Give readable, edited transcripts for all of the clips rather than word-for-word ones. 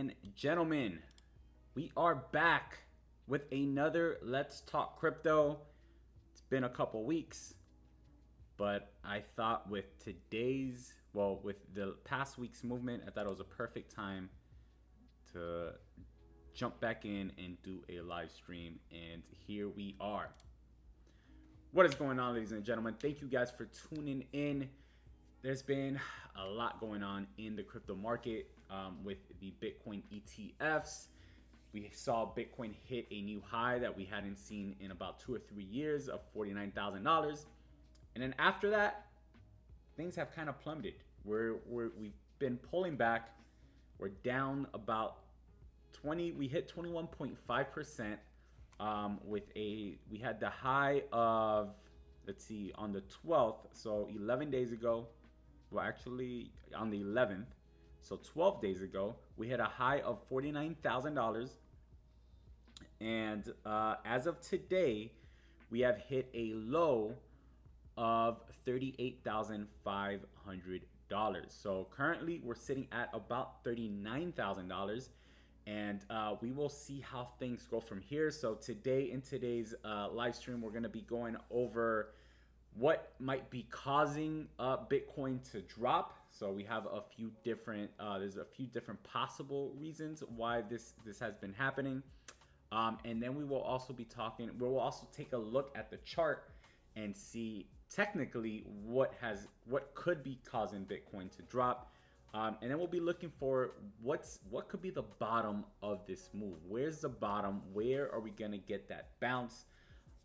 and gentlemen, we are back with another Let's Talk Crypto. It's been a couple weeks, but I thought with with the past week's movement, I thought it was a perfect time to jump back in and do a live stream, and here we are. What is going on, ladies and gentlemen? Thank you guys for tuning in. There's been a lot going on in the crypto market with the Bitcoin ETFs. We saw Bitcoin hit a new high that we hadn't seen in about 2 or 3 years of $49,000. And then after that, things have kind of plummeted. We've been pulling back. We're down about 20. We hit 21.5%. We had the high of, let's see, on the 12th, so 11 days ago. Well, actually on the 11th, so 12 days ago, we had a high of $49,000. And as of today, we have hit a low of $38,500. So currently we're sitting at about $39,000. And we will see how things go from here. So today, in today's live stream, we're going to be going over what might be causing Bitcoin to drop. So we have a few different, there's a few different possible reasons why this has been happening. And then we will also be talking, we'll also take a look at the chart and see technically what could be causing Bitcoin to drop. And then we'll be looking for what could be the bottom of this move. Where's the bottom? Where are we gonna get that bounce?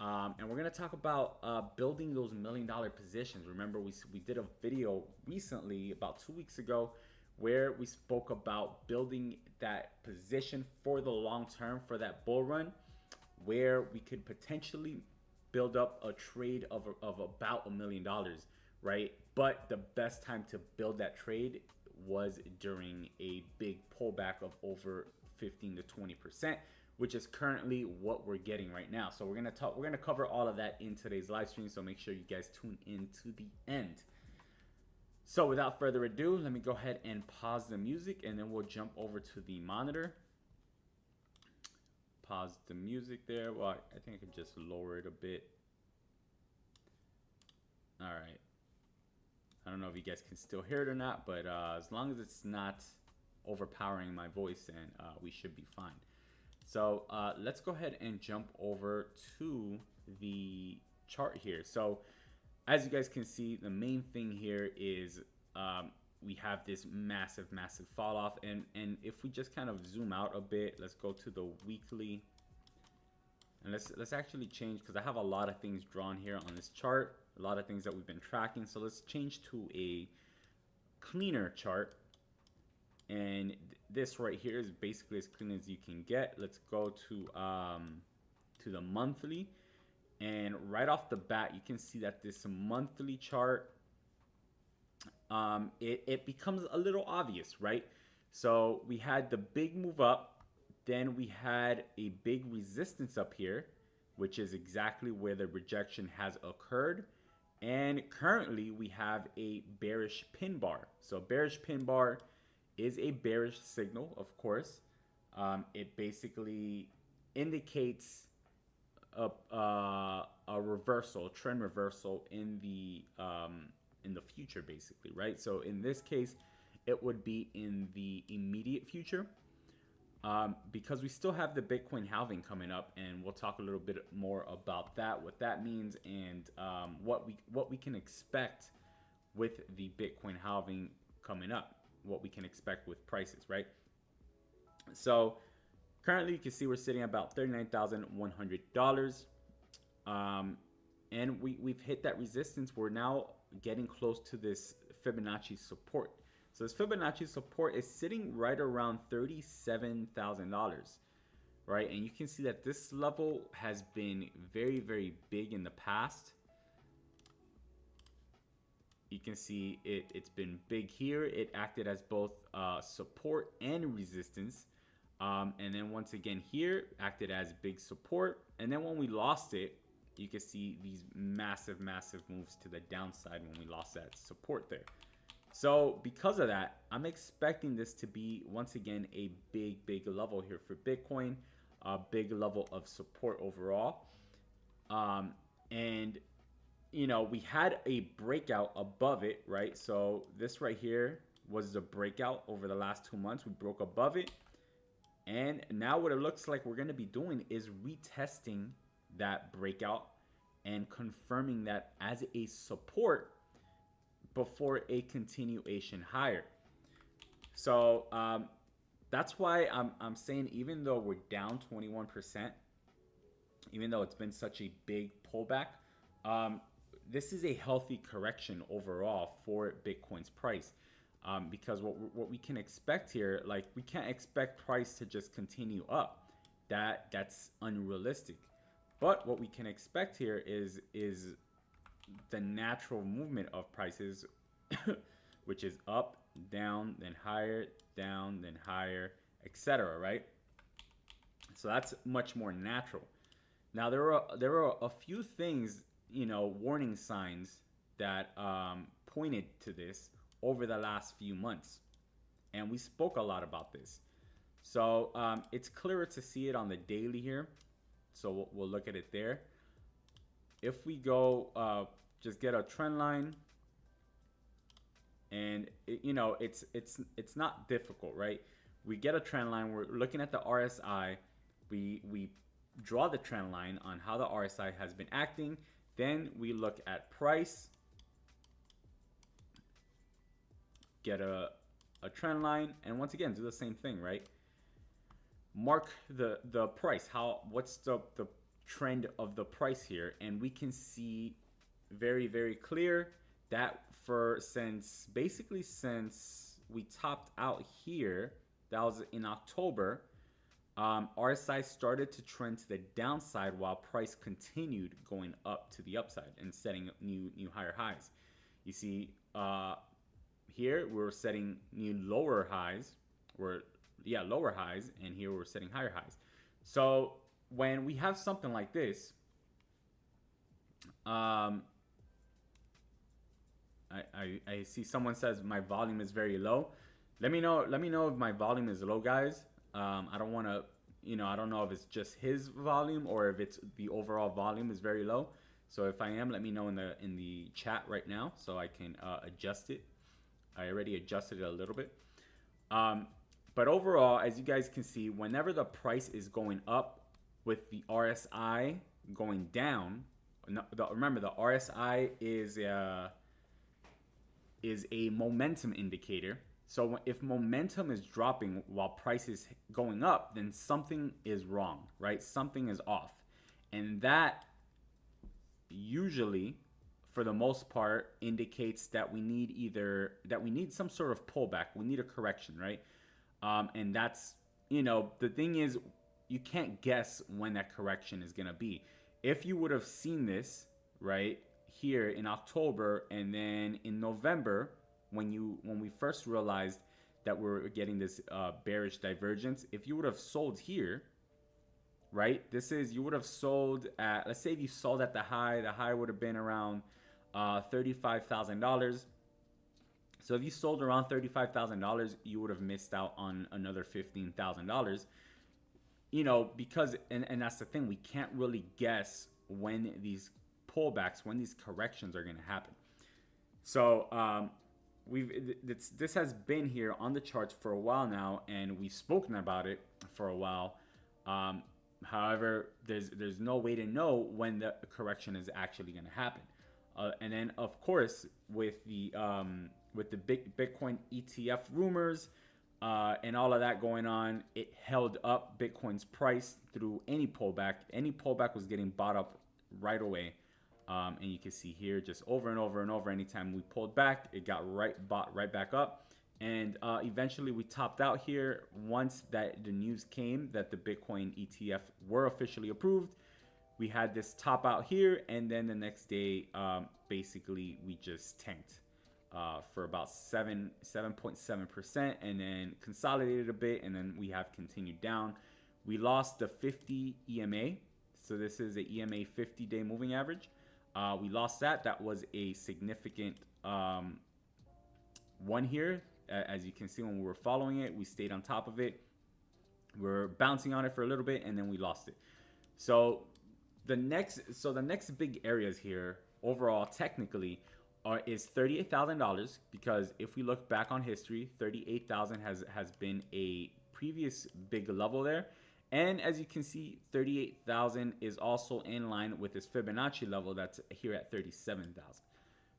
And we're gonna talk about building those $1 million positions. Remember, we did a video recently, about 2 weeks ago, where we spoke about building that position for the long term, for that bull run, where we could potentially build up a trade of about $1 million, right? But the best time to build that trade was during a big pullback of over 15 to 20%, which is currently what we're getting right now. So we're gonna cover all of that in today's live stream. So make sure you guys tune in to the end. So without further ado, let me go ahead and pause the music, and then we'll jump over to the monitor. Pause the music there. Well, I think I could just lower it a bit. All right. I don't know if you guys can still hear it or not, but as long as it's not overpowering my voice, then we should be fine. So let's go ahead and jump over to the chart here. So as you guys can see, the main thing here is we have this massive fall off. And if we just kind of zoom out a bit, let's go to the weekly. And let's actually change, because I have a lot of things drawn here on this chart, a lot of things that we've been tracking. So let's change to a cleaner chart. And this right here is basically as clean as you can get. Let's go to the monthly. And right off the bat, you can see that this monthly chart, it becomes a little obvious, right? So we had the big move up. Then we had a big resistance up here, which is exactly where the rejection has occurred. And currently we have a bearish pin bar. So bearish pin bar is a bearish signal, of course. It basically indicates a reversal, trend reversal in the future, basically, right? So in this case, it would be in the immediate future. Because we still have the Bitcoin halving coming up, and we'll talk a little bit more about that, what that means, and what we can expect with the Bitcoin halving coming up, what we can expect with prices, right? So currently you can see we're sitting at about $39,100, and we've hit that resistance. We're now getting close to this Fibonacci support. So this Fibonacci support is sitting right around $37,000, right? And you can see that this level has been very big in the past. You can see it's been big here. It acted as both support and resistance. And then once again here, acted as big support. And then when we lost it, you can see these massive moves to the downside when we lost that support there. So because of that, I'm expecting this to be once again a big level here for Bitcoin, a big level of support overall. And you know, we had a breakout above it, right? So this right here was the breakout over the last 2 months. We broke above it. And now what it looks like we're going to be doing is retesting that breakout and confirming that as a support before a continuation higher. So that's why I'm saying, even though we're down 21%, even though it's been such a big pullback, this is a healthy correction overall for Bitcoin's price. Because what we can expect here, like, we can't expect price to just continue up. That's unrealistic. But what we can expect here is the natural movement of prices, which is up, down, then higher, down, then higher, etc. Right? So that's much more natural. Now there are a few things, you know, warning signs that pointed to this over the last few months, and we spoke a lot about this. So it's clearer to see it on the daily here. So we'll look at it there. If we go just get a trend line, and you know, it's not difficult, right? We get a trend line. We're looking at the RSI. We draw the trend line on how the RSI has been acting. Then we look at price, get a trend line, and once again do the same thing, right? Mark the price. What's the trend of the price here, and we can see very clear that since we topped out here, that was in October, RSI started to trend to the downside while price continued going up to the upside and setting new higher highs. You see, here we're setting new lower highs, lower highs, and here we're setting higher highs. So when we have something like this, I see someone says my volume is very low. Let me know if my volume is low, guys. I don't want to, I don't know if it's just his volume or if it's the overall volume is very low. So if I am, let me know in the chat right now so I can adjust it. I already adjusted it a little bit. But overall, as you guys can see, whenever the price is going up with the RSI going down, remember the RSI is a momentum indicator. So if momentum is dropping while price is going up, then something is wrong, right? Something is off. And that usually, for the most part, indicates that we need some sort of pullback. We need a correction, right? And that's, the thing is, you can't guess when that correction is going to be. If you would have seen this, right, here in October, and then in November, when we first realized that we're getting this bearish divergence, if you would have sold here, right, you would have sold at, let's say if you sold at the high would have been around $35,000. So if you sold around $35,000, you would have missed out on another $15,000. Because and that's the thing, we can't really guess when these pullbacks, when these corrections are going to happen. So this has been here on the charts for a while now, and we've spoken about it for a while. However, there's no way to know when the correction is actually going to happen. And then, of course, with the big Bitcoin ETF rumors and all of that going on, it held up Bitcoin's price through any pullback. Any pullback was getting bought up right away. And you can see here, just over and over and over, anytime we pulled back, it got bought right back up. And eventually we topped out here once that the news came that the Bitcoin ETF were officially approved. We had this top out here, and then the next day, basically we just tanked for about 7.7%, and then consolidated a bit, and then we have continued down. We lost the 50 EMA, so this is a EMA 50-day moving average. We lost that. That was a significant one here. As you can see, when we were following it, we stayed on top of it. We're bouncing on it for a little bit, and then we lost it. So the next big areas here overall technically is $38,000, because if we look back on history, 38,000 has been a previous big level there. And as you can see, 38,000 is also in line with this Fibonacci level that's here at 37,000.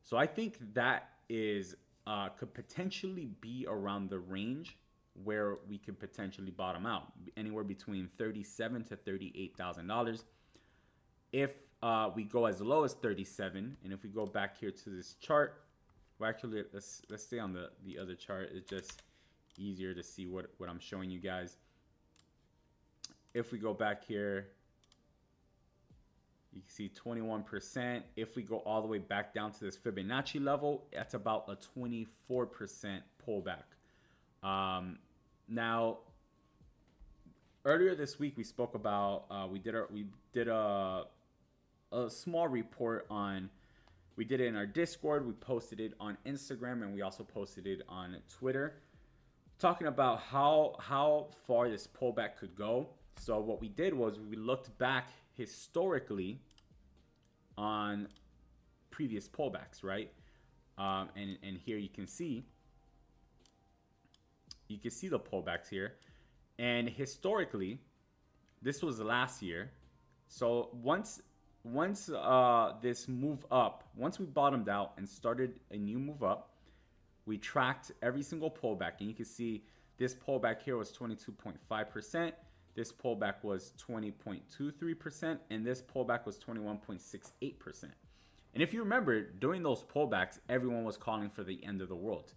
So I think that is could potentially be around the range where we could potentially bottom out, anywhere between $37,000 to $38,000. If we go as low as 37, and if we go back here to this chart, well, actually let's stay on the other chart. It's just easier to see what I'm showing you guys. If we go back here, you can see 21%. If we go all the way back down to this Fibonacci level, that's about a 24% pullback. Now, earlier this week we spoke about we did a small report on. We did it in our Discord. We posted it on Instagram, and we also posted it on Twitter, talking about how far this pullback could go. So what we did was we looked back historically on previous pullbacks, right? And here you can see the pullbacks here. And historically, this was last year. So once this move up, once we bottomed out and started a new move up, we tracked every single pullback, and you can see this pullback here was 22.5%. This pullback was 20.23%, and this pullback was 21.68%. And if you remember, during those pullbacks, everyone was calling for the end of the world,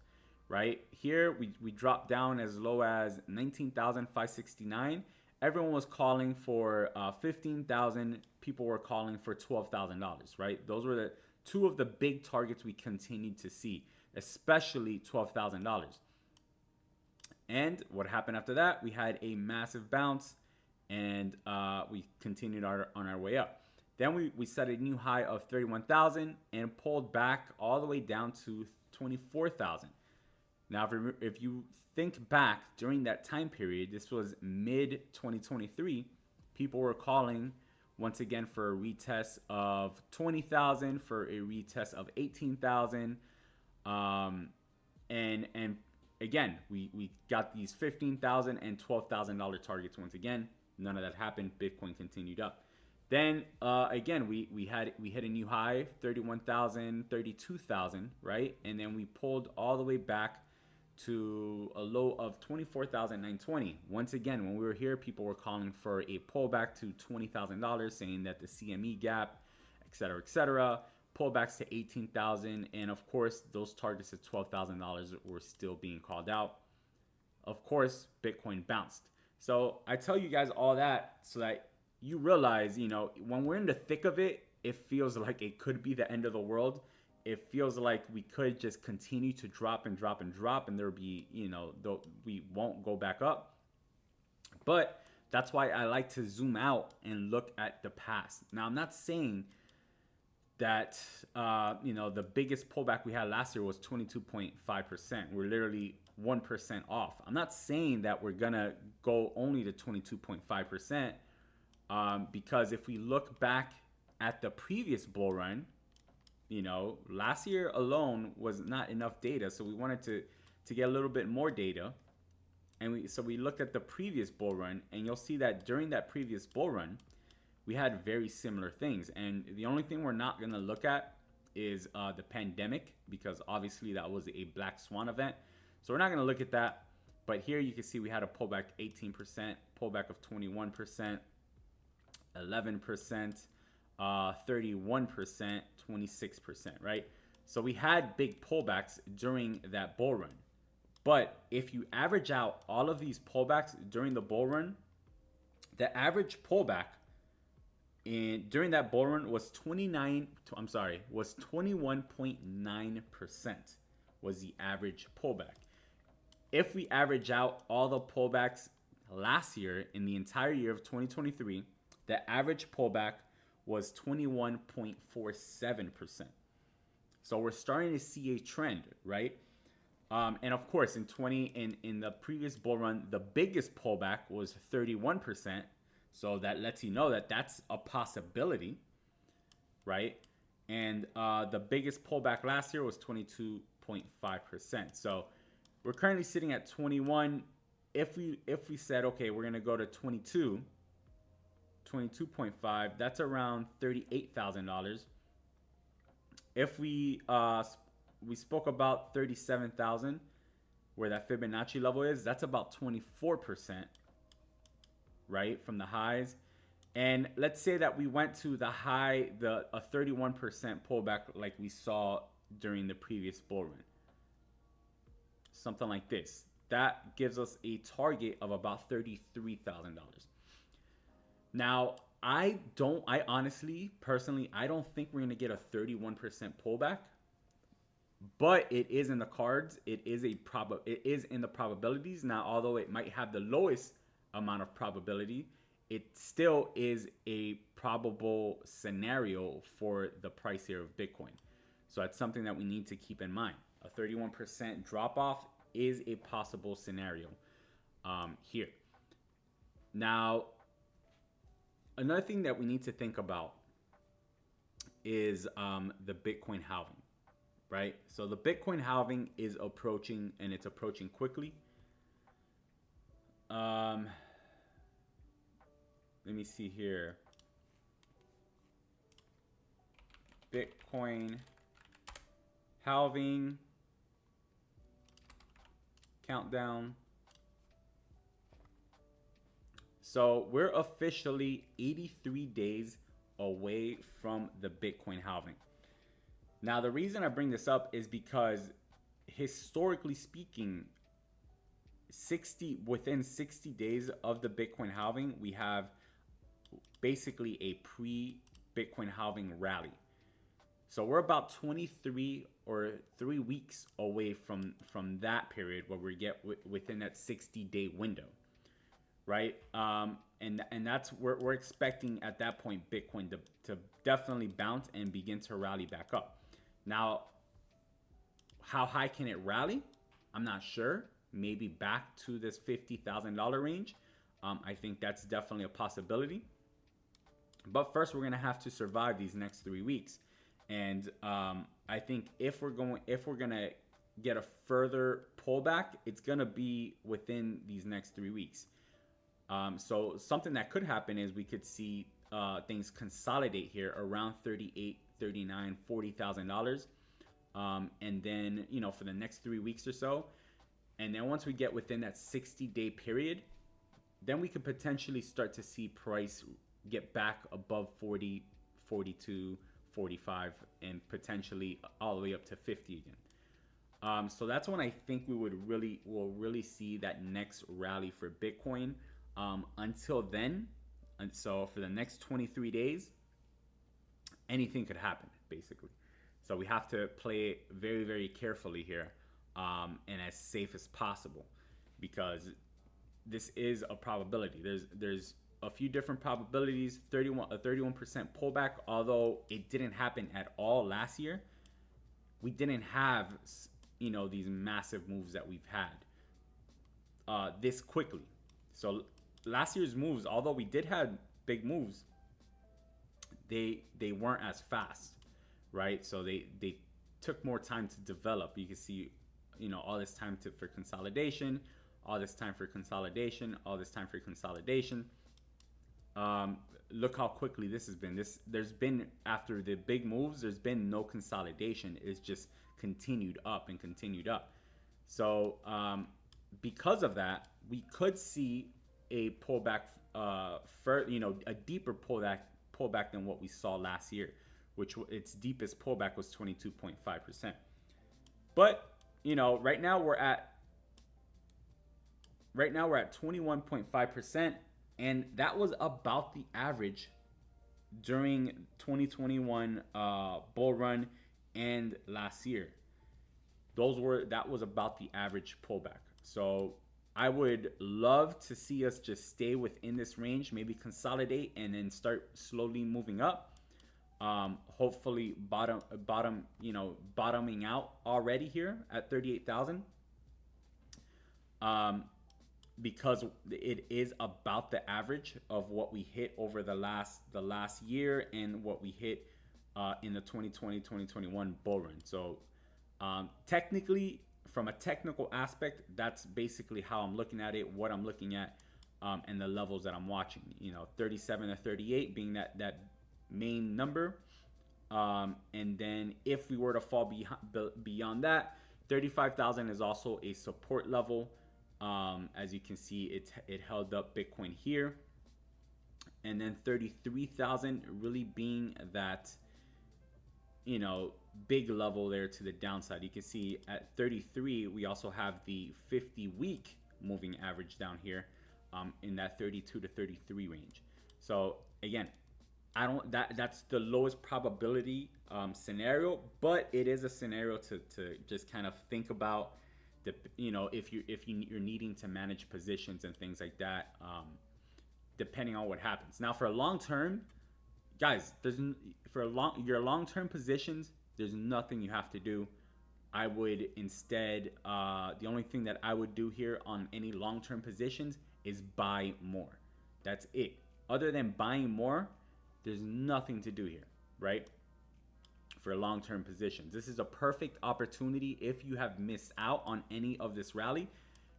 right? Here, we dropped down as low as 19,569. Everyone was calling for 15,000. People were calling for $12,000, right? Those were the two of the big targets we continued to see, especially $12,000. And what happened after that? We had a massive bounce, and we continued on our way up. Then we set a new high of 31,000 and pulled back all the way down to 24,000. Now, if you think back during that time period, this was mid-2023, people were calling once again for a retest of 20,000, for a retest of 18,000, and again, we got these $15,000 and $12,000 targets once again. None of that happened. Bitcoin continued up. Then again, we hit a new high, 31,000, 32,000, right? And then we pulled all the way back to a low of 24,920. Once again, when we were here, people were calling for a pullback to $20,000, saying that the CME gap, et cetera, pullbacks to 18,000, and of course those targets of $12,000 were still being called out. Of course, Bitcoin bounced. So I tell you guys all that so that you realize, when we're in the thick of it, it feels like it could be the end of the world. It feels like we could just continue to drop and drop and drop, and there'll be, we won't go back up. But that's why I like to zoom out and look at the past. Now, I'm not saying that the biggest pullback we had last year was 22.5%. We're literally 1% off. I'm not saying that we're gonna go only to 22.5%, because if we look back at the previous bull run, last year alone was not enough data, so we wanted to get a little bit more data, and we looked at the previous bull run, and you'll see that during that previous bull run, we had very similar things. And the only thing we're not going to look at is the pandemic, because obviously that was a black swan event. So we're not going to look at that. But here you can see we had a pullback 18%, pullback of 21%, 11%, 31%, 26%, right? So we had big pullbacks during that bull run. But if you average out all of these pullbacks during the bull run, the average pullback during that bull run was 21.9% was the average pullback. If we average out all the pullbacks last year in the entire year of 2023, the average pullback was 21.47%. So we're starting to see a trend, right? And of course, in the previous bull run, the biggest pullback was 31%. So that lets you know that that's a possibility, right? And the biggest pullback last year was 22.5%. So we're currently sitting at 21. If we said, okay, we're gonna go to 22.5, that's around $38,000. If we spoke about 37,000, where that Fibonacci level is, that's about 24%, right, from the highs. And let's say that we went to the high, a 31% pullback like we saw during the previous bull run. Something like this. That gives us a target of about $33,000. Now, I honestly, personally, I don't think we're going to get a 31% pullback. But it is in the cards. It is in the probabilities. Now, although it might have the lowest amount of probability, it still is a probable scenario for the price here of Bitcoin. So that's something that we need to keep in mind. A 31% drop off is a possible scenario here. Now, another thing that we need to think about is the Bitcoin halving. Right? So the Bitcoin halving is approaching, and it's approaching quickly. Let me see here. Bitcoin halving countdown. So we're officially 83 days away from the Bitcoin halving. Now, the reason I bring this up is because historically speaking, within 60 days of the Bitcoin halving, we have basically a pre-Bitcoin halving rally. So we're about 23 or 3 weeks away from that period where we get within that 60-day window, right? And that's where we're expecting at that point Bitcoin to definitely bounce and begin to rally back up. Now, how high can it rally? I'm not sure. Maybe back to this $50,000 range. I think that's definitely a possibility. But first, we're gonna have to survive these next 3 weeks. And I think if we're gonna get a further pullback, it's gonna be within these next 3 weeks. So something that could happen is we could see things consolidate here around $38,000, $39,000, $40,000, and then for the next 3 weeks or so, and then once we get within that 60-day period, then we could potentially start to see price get back above 40, 42, 45, and potentially all the way up to 50 again. So that's when I think we'll really see that next rally for Bitcoin. Until then, and so for the next 23 days, anything could happen, basically. So we have to play it very, very carefully here, and as safe as possible, because this is a probability. There's a few different probabilities. A 31% pullback, although it didn't happen at all last year. We didn't have these massive moves that we've had this quickly. So last year's moves, although we did have big moves, they weren't as fast, right? So they took more time to develop. You can see, all this time for consolidation, all this time for consolidation, all this time for consolidation. Look how quickly this has been. There's been, after the big moves, there's been no consolidation. It's just continued up and continued up. So because of that, we could see a pullback, a deeper pullback than what we saw last year, which its deepest pullback was 22.5%. But right now we're at 21.5%, and that was about the average during 2021 bull run and last year. That was about the average pullback. So I would love to see us just stay within this range, maybe consolidate and then start slowly moving up. Hopefully bottoming out already here at 38,000. um, because it is about the average of what we hit over the last year and what we hit in the 2020-2021 bull run. So technically, from a technical aspect, that's basically how I'm looking at it, what I'm looking at, and the levels that I'm watching. 37 to 38 being that main number. And then if we were to fall beyond that, 35,000 is also a support level. As you can see, it held up Bitcoin here. And then 33,000 really being that, big level there to the downside. You can see at 33, we also have the 50-week moving average down here in that 32 to 33 range. So again, that's the lowest probability scenario, but it is a scenario to just kind of think about. If you're needing to manage positions and things like that, depending on what happens. Now, for a long term, guys, your long term positions, there's nothing you have to do. I would instead, the only thing that I would do here on any long term positions is buy more. That's it. Other than buying more, there's nothing to do here, right? For long-term positions, this is a perfect opportunity. If you have missed out on any of this rally,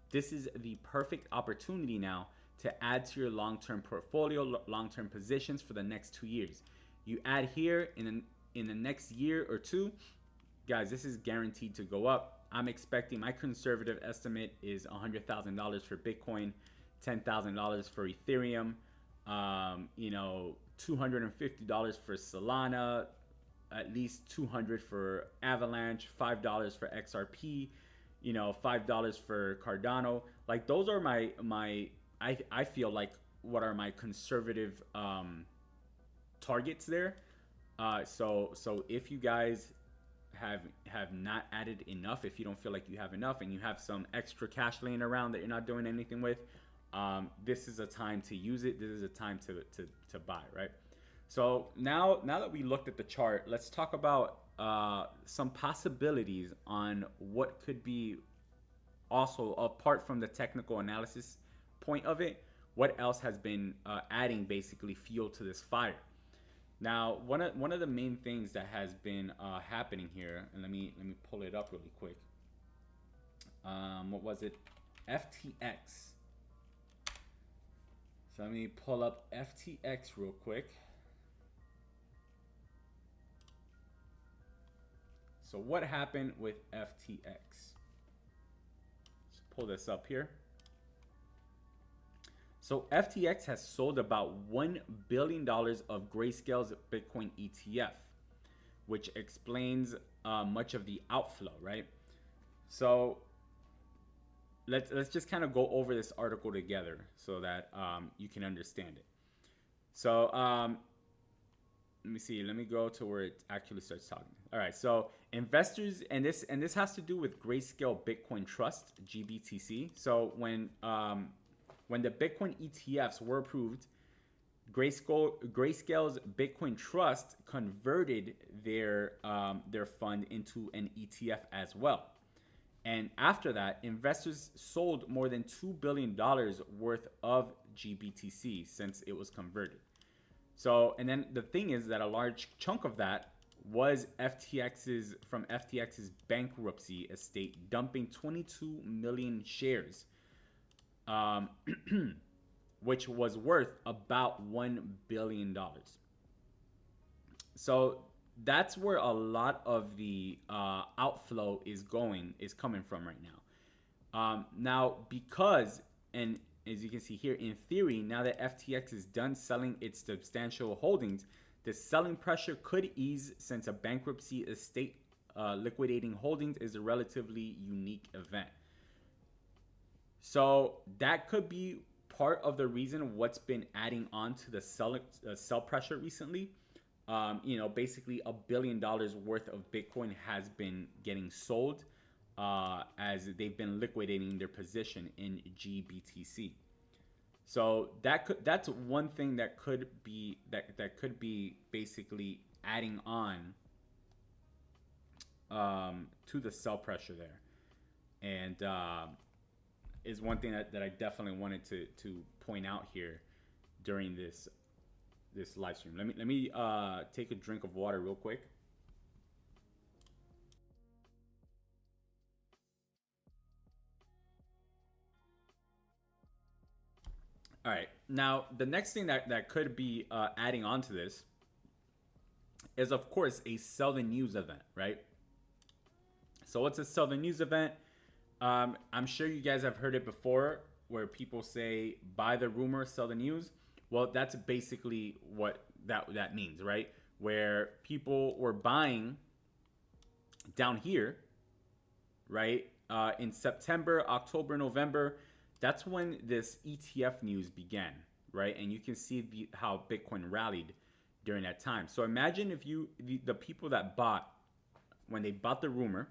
this is the perfect opportunity now to add to your long-term portfolio, long-term positions for the next 2 years. You add here in the next year or two, guys, this is guaranteed to go up. I'm expecting, my conservative estimate is $100,000 for Bitcoin, $10,000 for Ethereum, $250 for Solana, at least $200 for Avalanche, $5 for XRP, $5 for Cardano. Like, those are I feel like what are my conservative targets there. So if you guys have not added enough, if you don't feel like you have enough and you have some extra cash laying around that you're not doing anything with, this is a time to use it. This is a time to buy, right? So now that we looked at the chart, let's talk about some possibilities on what could be also, apart from the technical analysis point of it, what else has been adding basically fuel to this fire. Now, one of the main things that has been happening here, and let me pull it up really quick. What was it? FTX. So let me pull up FTX real quick. So what happened with FTX? Let's pull this up here. So FTX has sold about $1 billion of Grayscale's Bitcoin ETF, which explains much of the outflow, right? So let's just kind of go over this article together so that you can understand it. So let me see. Let me go to where it actually starts talking. All right. So investors, and this has to do with Grayscale Bitcoin Trust, GBTC. So when the Bitcoin ETFs were approved, Grayscale's Bitcoin Trust converted their fund into an ETF as well. And after that, investors sold more than $2 billion worth of GBTC since it was converted. So, and then the thing is that a large chunk of that was FTX's bankruptcy estate dumping 22 million shares, which was worth about $1 billion. So that's where a lot of the outflow is coming from right now. Now, because, and as you can see here, in theory, now that FTX is done selling its substantial holdings, the selling pressure could ease since a bankruptcy estate liquidating holdings is a relatively unique event. So that could be part of the reason what's been adding on to the sell pressure recently. Basically $1 billion worth of Bitcoin has been getting sold as they've been liquidating their position in GBTC. So that's one thing that could be basically adding on to the sell pressure there. And is one thing that I definitely wanted to point out here during this live stream. Let me take a drink of water real quick. All right. Now, the next thing that could be adding on to this is, of course, a sell the news event, right? So what's a sell the news event? I'm sure you guys have heard it before, where people say buy the rumor, sell the news. Well, that's basically what that means, right? Where people were buying down here, right? In September, October, November, that's when this ETF news began, right? And you can see how Bitcoin rallied during that time. So imagine if the people that bought, when they bought the rumor,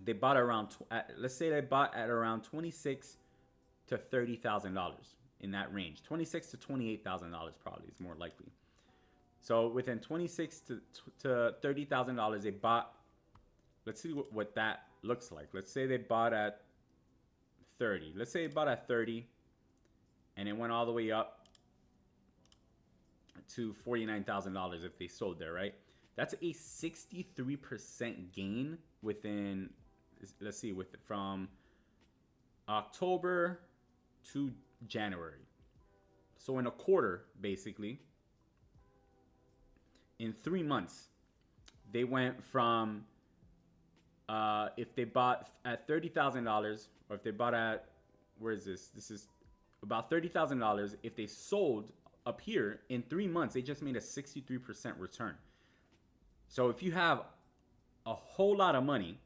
they bought around, let's say they bought at around $26,000 to $30,000, in that range. $26,000 to $28,000 probably is more likely. So within $26,000 to $30,000, they bought. Let's see what that looks like. Let's say they bought at 30. Let's say they bought at 30, and it went all the way up to $49,000 if they sold there, right? That's a 63% gain within, let's see, from October to January. So in a quarter, basically, in 3 months, they went from, if they bought at $30,000, or if they bought at, where is this? This is about $30,000. If they sold up here in 3 months, they just made a 63% return. So if you have a whole lot of money,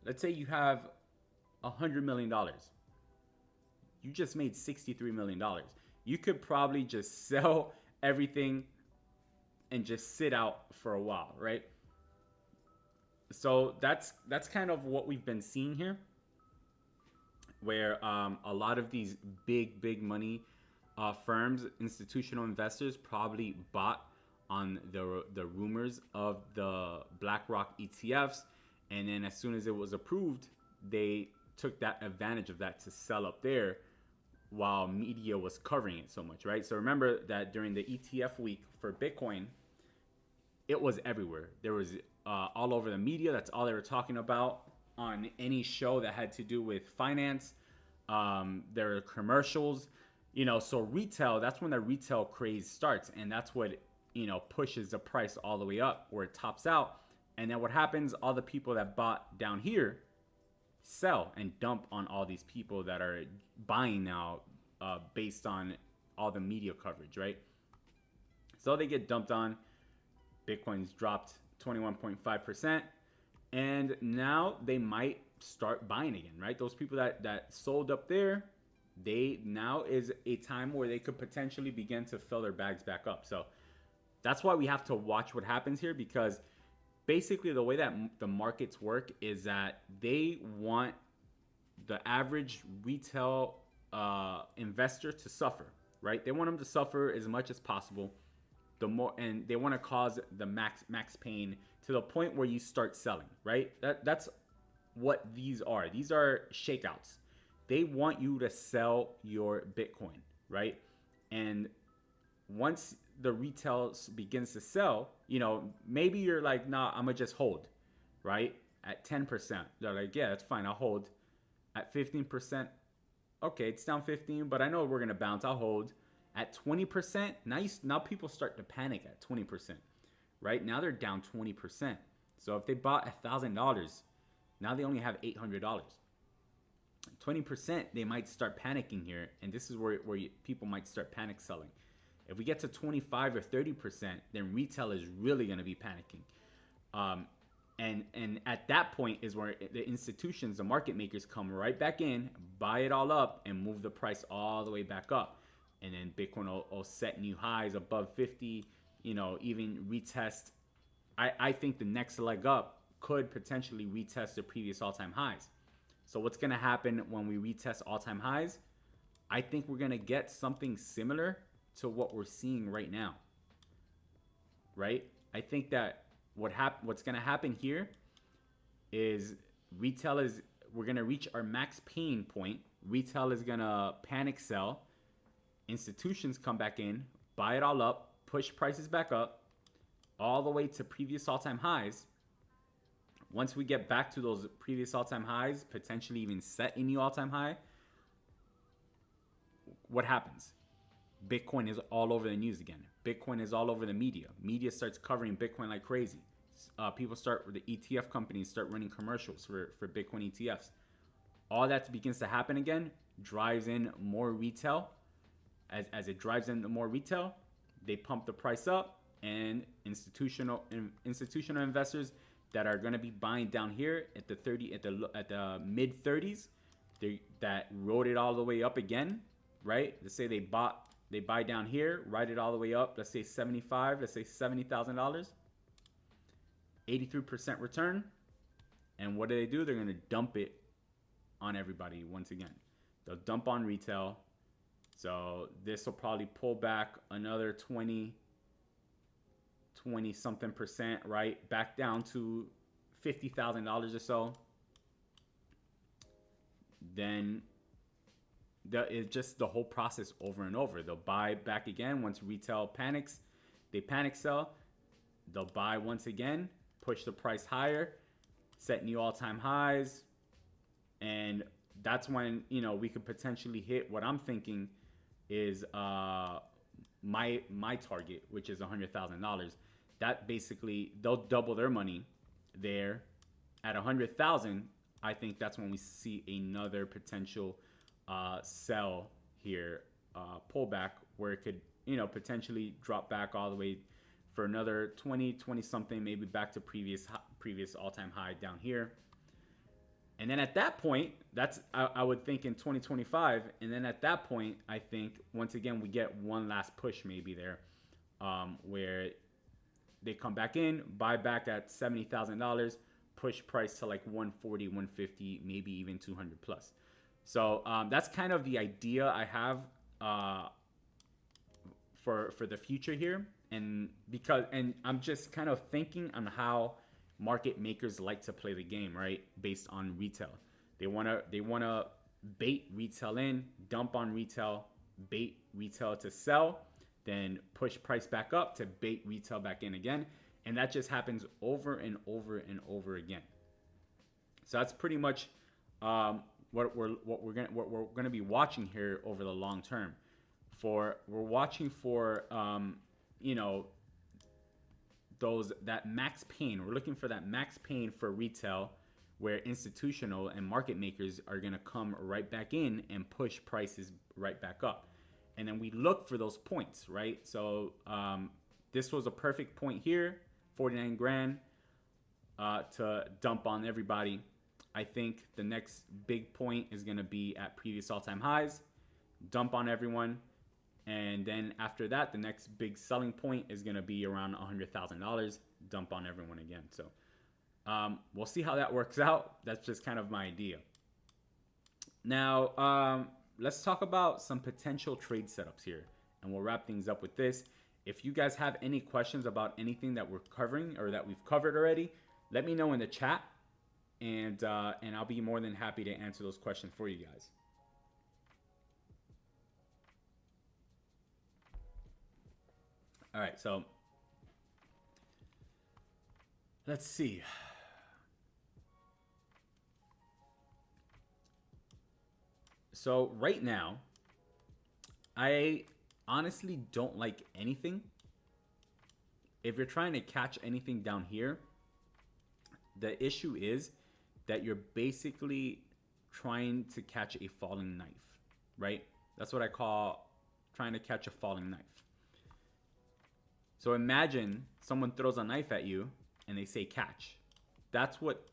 let's say you have $100 million, you just made $63 million. You could probably just sell everything and just sit out for a while, right? So that's kind of what we've been seeing here, where a lot of these big money firms, institutional investors, probably bought on the rumors of the BlackRock ETFs, and then as soon as it was approved, they took that advantage of that to sell up there while media was covering it so much, right? So remember that during the ETF week for Bitcoin, it was everywhere. There was all over the media. That's all they were talking about on any show that had to do with finance. There are commercials, so retail, that's when the retail craze starts. And that's what, pushes the price all the way up where it tops out. And then what happens, all the people that bought down here sell and dump on all these people that are buying now based on all the media coverage, right? So they get dumped on. Bitcoin's dropped 21.5%. And now they might start buying again, right? Those people that sold up there, now is a time where they could potentially begin to fill their bags back up. So that's why we have to watch what happens here, because basically the way that the markets work is that they want the average retail investor to suffer, right? They want them to suffer as much as possible. And they want to cause the max pain to the point where you start selling, right? That's what these are. These are shakeouts. They want you to sell your Bitcoin, right? And once the retail begins to sell, maybe you're like, nah, I'm gonna just hold, right? At 10%, they're like, yeah, that's fine, I'll hold. At 15%, okay, it's down 15, but I know we're gonna bounce, I'll hold. At 20%, now people start to panic at 20%, right? Now they're down 20%. So if they bought $1,000, now they only have $800. 20%, they might start panicking here, and this is where people might start panic selling. If we get to 25 or 30%, then retail is really going to be panicking. And at that point is where the institutions, the market makers, come right back in, buy it all up, and move the price all the way back up. And then Bitcoin will set new highs above 50, even retest. I think the next leg up could potentially retest the previous all-time highs. So what's going to happen when we retest all-time highs? I think we're going to get something similar to what we're seeing right now, right? I think that what's going to happen here is we're going to reach our max pain point, retail is gonna panic sell, institutions come back in, buy it all up, push prices back up all the way to previous all-time highs. Once we get back to those previous all-time highs, potentially even set a new all-time high, what happens? Bitcoin is all over the news again. Bitcoin is all over the media. Media starts covering Bitcoin like crazy. The ETF companies start running commercials for Bitcoin ETFs. All that begins to happen again, drives in more retail. As it drives in more retail, they pump the price up, and institutional investors that are going to be buying down here at the mid 30s, that rode it all the way up again, right? Let's say they buy down here, ride it all the way up. Let's say $70,000, 83% return. And what do? They're going to dump it on everybody once again. They'll dump on retail. So this will probably pull back another 20 something percent, right? Back down to $50,000 or so. Then it's just the whole process over and over. They'll buy back again once retail panics. They panic sell. They'll buy once again, push the price higher, set new all-time highs. And that's when, we could potentially hit what I'm thinking is my target, which is $100,000. That basically, they'll double their money there at 100,000. I think that's when we see another potential sell here, pullback, where it could, potentially drop back all the way for another 20 something, maybe back to previous all-time high down here. And then at that point, I would think in 2025. And then at that point, I think once again, we get one last push maybe there, where they come back in, buy back at $70,000, push price to like 140, 150, maybe even 200 plus. So that's kind of the idea I have for the future here. And I'm just kind of thinking on how market makers like to play the game, right? Based on retail. They wanna bait retail in, dump on retail, bait retail to sell, then push price back up to bait retail back in again. And that just happens over and over and over again. So that's pretty much what we're gonna be watching here over the long term. We're watching for that max pain. We're looking for that max pain for retail, where institutional and market makers are gonna come right back in and push prices right back up. And then we look for those points, right? So this was a perfect point here, 49 grand to dump on everybody. I think the next big point is going to be at previous all-time highs, dump on everyone. And then after that, the next big selling point is going to be around $100,000, dump on everyone again. So we'll see how that works out. That's just kind of my idea. Now, let's talk about some potential trade setups here, and we'll wrap things up with this. If you guys have any questions about anything that we're covering or that we've covered already, let me know in the chat, and I'll be more than happy to answer those questions for you guys. All right, so let's see. So right now, I honestly don't like anything. If you're trying to catch anything down here, the issue is that you're basically trying to catch a falling knife, right? That's what I call trying to catch a falling knife. So imagine someone throws a knife at you and they say catch. That's what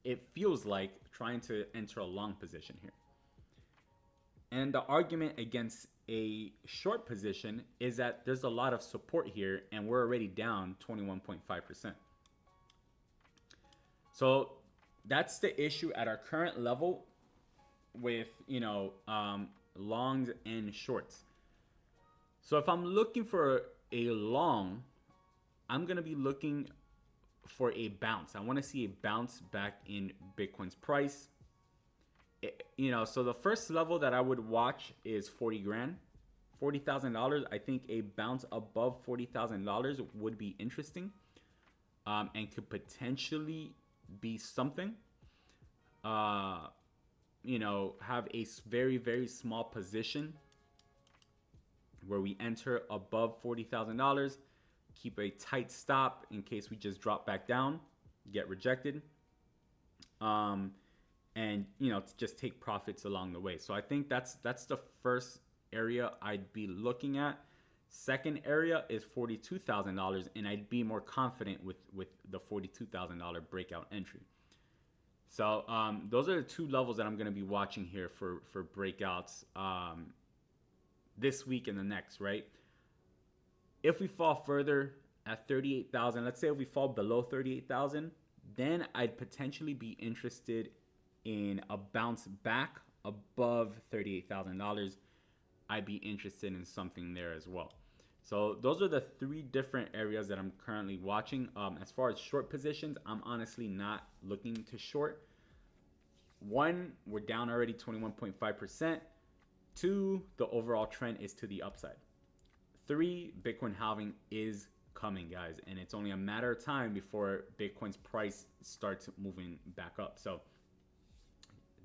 it feels like trying to enter a long position here. And the argument against a short position is that there's a lot of support here and we're already down 21.5%. So that's the issue at our current level with, longs and shorts. So if I'm looking for a long, I'm going to be looking for a bounce. I want to see a bounce back in Bitcoin's price. So the first level that I would watch is 40 grand, $40,000. I think a bounce above $40,000 would be interesting, and could potentially be something. Have a very, very small position where we enter above $40,000, keep a tight stop in case we just drop back down, get rejected, and just take profits along the way. So I think that's the first area I'd be looking at. Second area is $42,000, and I'd be more confident with the $42,000 breakout entry. So those are the two levels that I'm going to be watching here for breakouts this week and the next, right? If we fall further at 38,000, let's say if we fall below 38,000, then I'd potentially be interested in a bounce back above $38,000. I'd be interested in something there as well. So those are the three different areas that I'm currently watching. As far as short positions, I'm honestly not looking to short. One, we're down already 21.5%. Two, the overall trend is to the upside. Three, Bitcoin halving is coming, guys, and it's only a matter of time before Bitcoin's price starts moving back up. So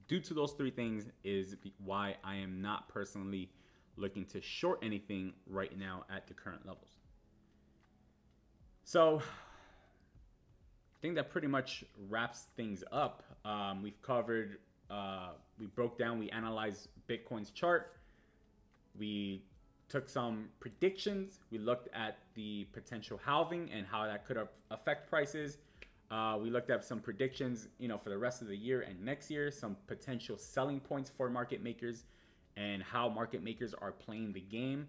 due to those three things is why I am not personally looking to short anything right now at the current levels. So I think that pretty much wraps things up. We've covered, we broke down, we analyzed Bitcoin's chart. We took some predictions. We looked at the potential halving and how that could affect prices. We looked at some predictions, for the rest of the year and next year, some potential selling points for market makers and how market makers are playing the game.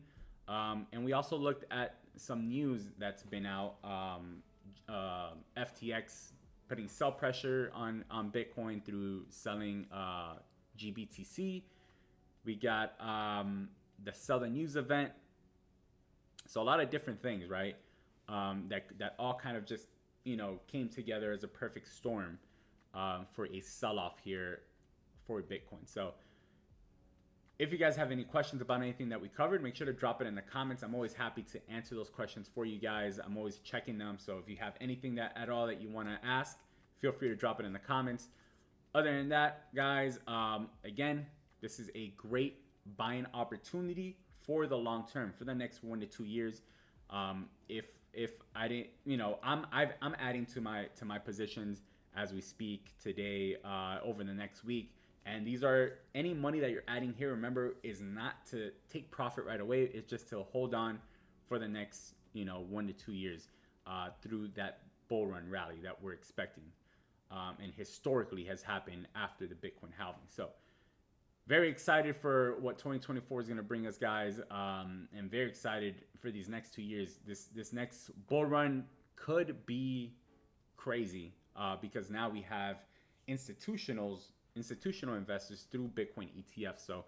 And we also looked at some news that's been out. FTX putting sell pressure on Bitcoin through selling GBTC. We got the Sell the News event. So a lot of different things, right? That all kind of just came together as a perfect storm for a sell-off here for Bitcoin. So if you guys have any questions about anything that we covered, make sure to drop it in the comments. I'm always happy to answer those questions for you guys. I'm always checking them. So if you have anything that at all that you want to ask, feel free to drop it in the comments. Other than that, guys, again, this is a great buying opportunity for the long term, for the next 1 to 2 years. If I didn't, I'm adding to my positions as we speak today, over the next week. And these are, any money that you're adding here, remember, is not to take profit right away. It's just to hold on for the next 1 to 2 years through that bull run rally that we're expecting, and historically has happened after the Bitcoin halving. So very excited for what 2024 is going to bring us, guys, and very excited for these next 2 years. This next bull run could be crazy because now we have institutional investors through Bitcoin ETFs. So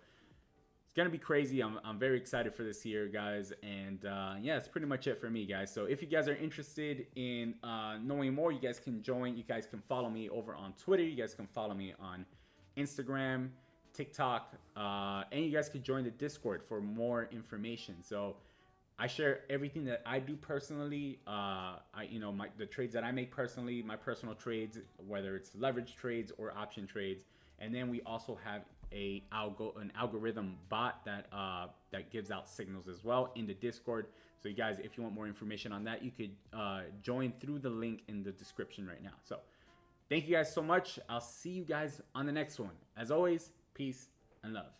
it's gonna be crazy. I'm very excited for this year, guys. And yeah, that's pretty much it for me, guys. So if you guys are interested in knowing more, you guys can join. You guys can follow me over on Twitter. You guys can follow me on Instagram, TikTok, and you guys could join the Discord for more information. So I share everything that I do personally. The trades that I make personally, my personal trades, whether it's leverage trades or option trades. And then we also have an algorithm bot that gives out signals as well in the Discord. So you guys, if you want more information on that, you could join through the link in the description right now. So thank you guys so much. I'll see you guys on the next one. As always, peace and love.